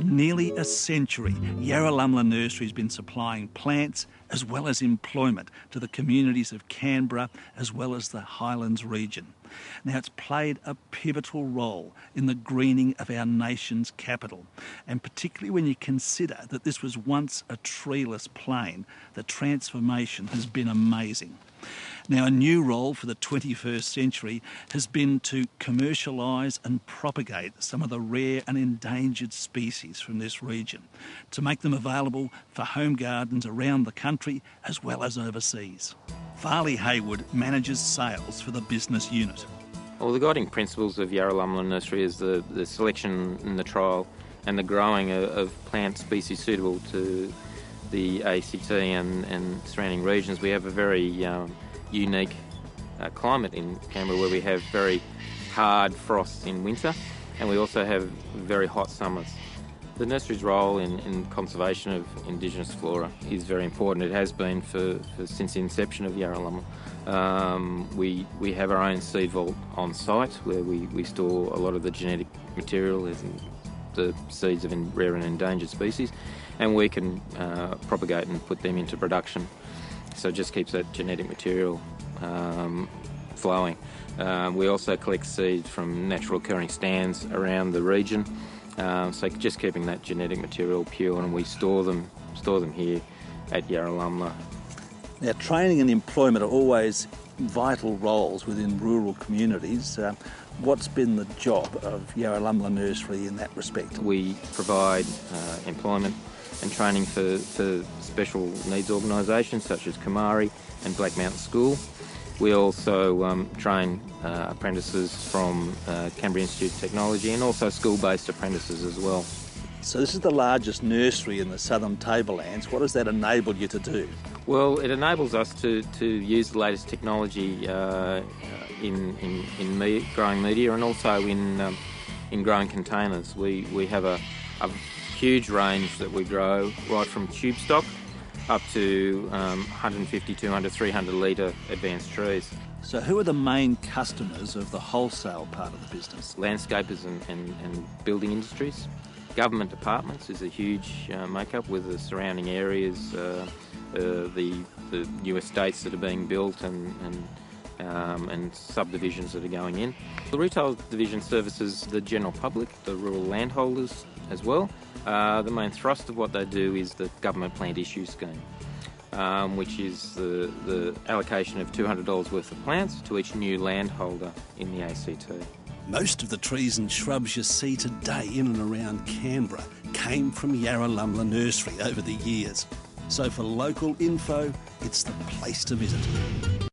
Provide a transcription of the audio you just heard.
nearly a century, Yarralumla Nursery has been supplying plants as well as employment to the communities of Canberra as well as the Highlands region. Now, it's played a pivotal role in the greening of our nation's capital, and particularly when you consider that this was once a treeless plain, the transformation has been amazing. Now, a new role for the 21st century has been to commercialise and propagate some of the rare and endangered species from this region, to make them available for home gardens around the country as well as overseas. Farley Haywood manages sales for the business unit. Well, the guiding principles of Yarralumla Nursery is the selection and the trial and the growing of plant species suitable to the ACT and surrounding regions. We have a very unique climate in Canberra where we have very hard frosts in winter and we also have very hot summers. The nursery's role in conservation of Indigenous flora is very important. It has been since the inception of Yarralumla. We have our own seed vault on site where we store a lot of the genetic material, the seeds of rare and endangered species, and we can propagate and put them into production. So it just keeps that genetic material flowing. We also collect seeds from natural occurring stands around the region, so just keeping that genetic material pure, and we store them here at Yarralumla. Now, training and employment are always vital roles within rural communities. What's been the job of Yarralumla Nursery in that respect? We provide employment and training for special needs organisations such as Kamari and Black Mountain School. We also train apprentices from Canberra Institute of Technology and also school-based apprentices as well. So this is the largest nursery in the southern tablelands. What has that enabled you to do? Well, it enables us to use the latest technology in growing media and also in growing containers. We have a huge range that we grow, right from tube stock up to 150, 200, 300 litre advanced trees. So who are the main customers of the wholesale part of the business? Landscapers and building industries. Government departments is a huge make-up with the surrounding areas, the new estates that are being built and subdivisions that are going in. The retail division services the general public, the rural landholders as well. The main thrust of what they do is the government plant issue scheme, which is the allocation of $200 worth of plants to each new landholder in the ACT. Most of the trees and shrubs you see today in and around Canberra came from Yarralumla Nursery over the years. So for local info, it's the place to visit.